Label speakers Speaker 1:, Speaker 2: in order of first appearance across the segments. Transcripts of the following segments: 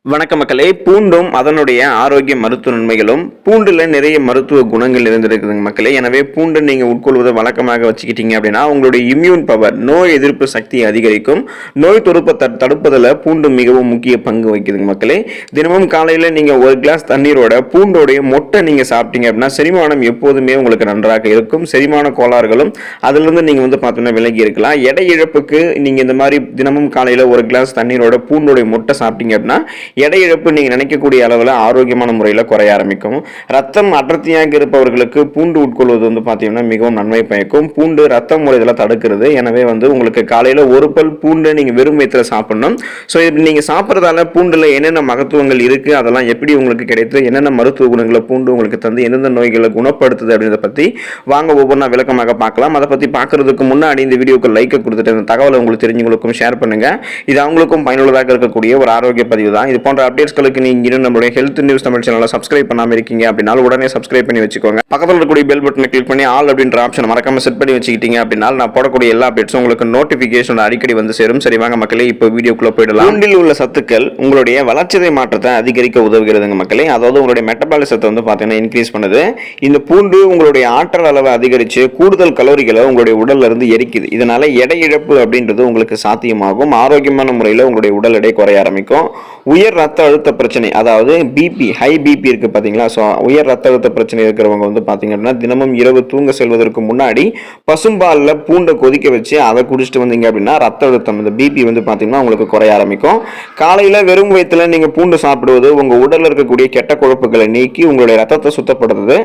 Speaker 1: வணக்க மக்களே, பூண்டும் அதனுடைய ஆரோக்கிய மருத்துவ நன்மைகளும் பூண்டுல நிறைய மருத்துவ குணங்கள் இருந்திருக்குதுங்க மக்களே. எனவே பூண்டு நீங்க உட்கொள்வதை வழக்கமாக வச்சுக்கிட்டீங்க அப்படின்னா உங்களுடைய இம்யூன் பவர், நோய் எதிர்ப்பு சக்தியை அதிகரிக்கும். நோய் தொடுப்பை தடுப்பதில் பூண்டு மிகவும் முக்கிய பங்கு வகிக்குதுங்க மக்களே. தினமும் காலையில் நீங்க ஒரு கிளாஸ் தண்ணீரோட பூண்டோடைய மொட்டை நீங்க சாப்பிட்டீங்க அப்படின்னா செரிமானம் எப்போதுமே உங்களுக்கு நன்றாக இருக்கும். செரிமான கோளாறுகளும் அதிலிருந்து நீங்க பார்த்தீங்கன்னா விலகி இருக்கலாம். எடை இழப்புக்கு நீங்க இந்த மாதிரி தினமும் காலையில் ஒரு கிளாஸ் தண்ணீரோட பூண்டோடைய மொட்டை சாப்பிட்டீங்க அப்படின்னா எடை இழப்பு நீங்க நினைக்கக்கூடிய அளவில் ஆரோக்கியமான முறையில் குறைய ஆரம்பிக்கும். ரத்தம் அடர்த்தியாக இருப்பவர்களுக்கு பூண்டு உட்கொள்வது பார்த்தீங்கன்னா மிகவும் நன்மை பயக்கும். பூண்டு ரத்தம் முறையில் தடுக்கிறது. எனவே உங்களுக்கு காலையில் ஒரு பல் பூண்டு நீங்க வெறும் வயிற்றில் சாப்பிடணும். ஸோ இது நீங்க சாப்பிட்றதால பூண்டுல என்னென்ன மகத்துவங்கள் இருக்கு, அதெல்லாம் எப்படி உங்களுக்கு கிடைத்து, என்னென்ன மருத்துவ குணங்களை பூண்டு உங்களுக்கு தந்து எந்தெந்த நோய்களை குணப்படுத்துது அப்படின்றத பத்தி வாங்க ஒவ்வொன்றா விளக்கமாக பார்க்கலாம். அதை பத்தி பார்க்கறதுக்கு முன்னாடி இந்த வீடியோக்கு லைக் கொடுத்துட்டு இந்த தகவலை உங்களுக்கு தெரிஞ்சவங்களுக்கும் ஷேர் பண்ணுங்க. இது அவங்களுக்கும் பயனுள்ளதாக இருக்கக்கூடிய ஒரு ஆரோக்கிய பதிவு தான். இது போன்ற அப்டேட்ஸ்களுக்கு நீங்க இன்னும் நம்மளுடைய ஹெல்த் நியூஸ் தமிழ் சேனலை சப்ஸ்கிரைப் பண்ணாம இருக்கீங்க அப்படின்னா உடனே சப்ஸ்கிரைப் பண்ணி வச்சுக்கோங்க. பக்கத்தில் இருக்கக்கூடிய பெல் பட்டனை கிளிக் பண்ணி ஆல் அப்படின்ற ஆப்ஷன் மறக்காம செட் பண்ணி வச்சுக்கிட்டீங்க அப்படின்னா நான் போடக்கூடிய எல்லா அப்டேட்ஸும் உங்களுக்கு நோட்டிபிகேஷன் அடிக்கடி வந்து சேரும். சரி வாங்க மக்களே, இப்போ வீடியோக்குள்ள போயிடலாம். பூண்டில் உள்ள சத்துக்கள் உங்களுடைய வளர்ச்சிதை மாற்றத்தை அதிகரிக்க உதவுகிறதுங்க மக்களே. அதாவது உங்களுடைய மெட்டபாலிசத்தை பார்த்தீங்கன்னா இன்க்ரீஸ் பண்ணுது. இந்த பூண்டு உங்களுடைய ஆற்றல் அளவை அதிகரித்து கூடுதல் கலோரிகளை உங்களுடைய உடல்ல இருந்து எரிக்குது. இதனால எடை இழப்பு அப்படின்றது உங்களுக்கு சாத்தியமாகும். ஆரோக்கியமான முறையில் உங்களுடைய உடல் எடை குறைய ஆரம்பிக்கும். உயர் ரத்த அழுத்த பிரச்சனை, அதாவது பிபி, ஹை பிபி இருக்கு பாத்தீங்களா. ஸோ உயர் ரத்த அழுத்த பிரச்சனை இருக்கிறவங்க பாத்தீங்கன்னா தினமும் இரவு தூங்க செல்வதற்கு முன்னாடி பசும்பாலில் பூண்டை கொதிக்க வச்சு அதை குடிச்சிட்டு வந்தீங்க அப்படின்னா ரத்த அழுத்தம், இந்த பிபி பாத்தீங்கன்னா உங்களுக்கு குறைய ஆரம்பிக்கும். காலையில வெறும் வயிற்றுல நீங்க பூண்டு சாப்பிடுவது உங்க உடல்ல இருக்கக்கூடிய கெட்ட கொழுப்புகளை நீக்கி உங்களுடைய ரத்தத்தை சுத்தப்படுத்துது.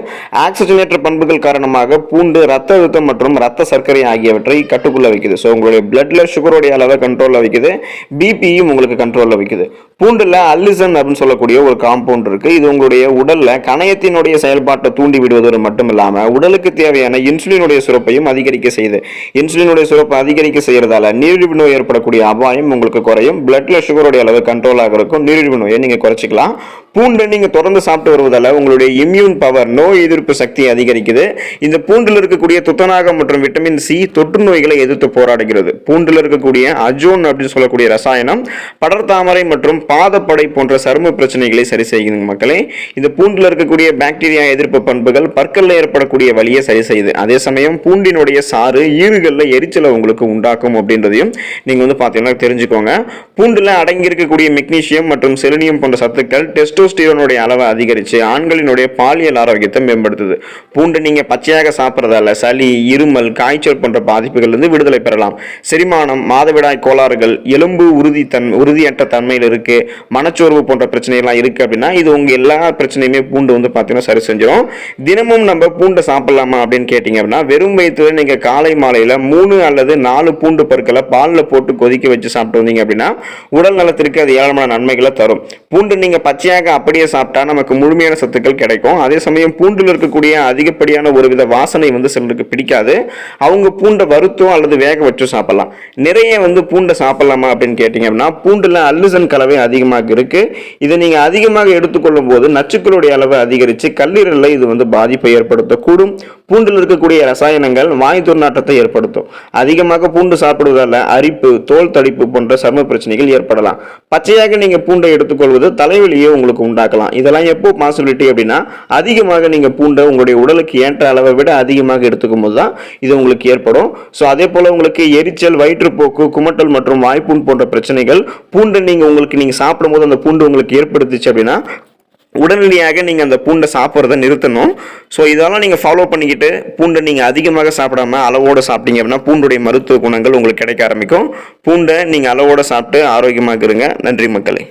Speaker 1: ஆக்சிஜனேற்ற பண்புகள் காரணமாக பூண்டு ரத்த அழுத்தம் மற்றும் ரத்த சர்க்கரை ஆகியவற்றை கட்டுக்குள்ள வைக்குது. ஸோ உங்களுடைய பிளட்ல சுகருடைய அளவை கண்ட்ரோல்ல வைக்குது. பிபியும் உங்களுக்கு கண்ட்ரோல்ல வைக்குது. பூண்டுல அல்லிசன் அப்படின்னு சொல்லக்கூடிய ஒரு காம்பவுண்ட் இருக்கு. இது உங்களுடைய உடல்ல கணையத்தினுடைய செயல்பாட்டை தூண்டி விடுவதோடு மட்டும் இல்லாம உடலுக்கு தேவையான இன்சுலினுடைய சுரப்பையும் அதிகரிக்க செய்யுது. இன்சுலினுடைய சுரப்பை அதிகரிக்க செய்யறதால நீரிழிவு நோய் ஏற்படக்கூடிய அபாயம் உங்களுக்கு குறையும். பிளட்ல சுகருடைய அளவு கண்ட்ரோலாக இருக்கும். நீரிழிவு நோயை நீங்க குறைச்சிக்கலாம். பூண்டை நீங்க தொடர்ந்து சாப்பிட்டு வருவதால உங்களுடைய இம்யூன் பவர், நோய் எதிர்ப்பு சக்தி அதிகரிக்குது. இந்த பூண்டில் இருக்கக்கூடிய துத்தநாகம் மற்றும் விட்டமின் சி தொற்று நோய்களை எதிர்த்து போராடுகிறது. பூண்டில் இருக்கக்கூடிய அஜோன் அப்படின்னு சொல்லக்கூடிய ரசாயனம் படர்தாமரை மற்றும் பாதப்படை போன்ற சரும பிரச்சனைகளை சரி செய்யுங்க மக்களே. இந்த பூண்டில் இருக்கக்கூடிய பாக்டீரியா எதிர்ப்பு பண்புகள் பற்கள்ல ஏற்படக்கூடிய வலியை சரி செய்யுது. அதே சமயம் பூண்டினுடைய சாறு ஈறுகள்ல எரிச்சலை உங்களுக்கு உண்டாக்கும் அப்படின்றதையும் நீங்க பாத்தீங்கன்னா தெரிஞ்சுக்கோங்க. பூண்டுல அடங்கி இருக்கக்கூடிய மெக்னீசியம் மற்றும் செலினியம் போன்ற சத்துக்கள் டெஸ்டோஸ்டிரோனுடைய அளவை அதிகரித்து ஆண்களினுடைய பாலியல் ஆரோக்கியத்தை மேம்படுத்துது. பூண்டு நீங்க பச்சையாக சாப்பிட்றதால சளி, இருமல், காய்ச்சல் போன்ற பாதிப்புகள் இருந்து விடுதலை பெறலாம். செரிமானம், மாதவிடாய் கோளாறுகள், எலும்பு உறுதியற்ற தன்மையில் இருக்கு, மனச்சோர்வு போன்ற பிரச்சனைகள்லாம் இருக்கு அப்படின்னா இது உங்க எல்லா பிரச்சனையுமே பூண்டு பார்த்தீங்கன்னா சரி செஞ்சிடும். தினமும் நம்ம பூண்டை சாப்பிடலாமா அப்படின்னு கேட்டீங்க அப்படின்னா வெறும் வயிற்றுல நீங்க காலை மாலையில 3 அல்லது 4 பூண்டு பற்களை பாலில் போட்டு கொதிக்க வச்சு சாப்பிட்டு வந்தீங்க அப்படின்னா உடல் நலத்திற்கு அது ஏராளமான நன்மைகளை தரும். பூண்டு நீங்க பச்சையாக அப்படியே சாப்பிட்டா நமக்கு முழுமையான சத்துக்கள் கிடைக்கும். அதே சமயம் பூண்டில் இருக்கக்கூடிய அதிகப்படியான ஒருவித வாசனை சிலருக்கு பிடிக்காது. அவங்க பூண்டை வறுத்தோ அல்லது வேக வச்சு சாப்பிடலாம். நிறைய பூண்டை சாப்பிடலாமா அப்படின்னு கேட்டீங்க அப்படின்னா பூண்டுல அல்லிசன் கலவை அதிகமாக இருக்கு. இதை நீங்க அதிகமாக எடுத்துக்கொள்ளும் போது நச்சுக்களுடைய அளவை அதிகரித்து கல்லீரலில் இது பாதிப்பை ஏற்படுத்தக்கூடும். பூண்டில் இருக்கக்கூடிய ரசாயனங்கள் வாய் துர்நாற்றத்தை ஏற்படுத்தும். அதிகமாக பூண்டு சாப்பிடுவதால அரிப்பு, தோல் தடிப்பு போன்ற சர்ம பிரச்சனைகள் ஏற்படலாம். பச்சையாக நீங்க பூண்டை எடுத்துக்கொள்வது தலைவலியை உங்களுக்கு உண்டாக்கலாம். இதெல்லாம் எப்போ பாசிபிலிட்டி அப்படின்னா அதிகமாக நீங்க பூண்டை உங்களுடைய உடலுக்கு ஏற்ற அளவை விட அதிகமாக எடுத்துக்கும் போது தான் இது உங்களுக்கு ஏற்படும். ஸோ அதே போல உங்களுக்கு எரிச்சல், வயிற்றுப்போக்கு, குமட்டல் மற்றும் வாய்ப்புண் போன்ற பிரச்சனைகள் பூண்டை நீங்க சாப்பிடும் போது அந்த பூண்டு உங்களுக்கு ஏற்படுத்துச்சு அப்படின்னா உடனடியாக நீங்க அந்த பூண்டை சாப்பிட்றத நிறுத்தணும். ஸோ இதெல்லாம் நீங்க ஃபாலோ பண்ணிக்கிட்டு பூண்டை நீங்க அதிகமாக சாப்பிடாம அளவோட சாப்பிட்டீங்க அப்படின்னா பூண்டுடைய மருத்துவ குணங்கள் உங்களுக்கு கிடைக்க ஆரம்பிக்கும். பூண்டை நீங்க அளவோட சாப்பிட்டு ஆரோக்கியமாக இருங்க. நன்றி மக்களே.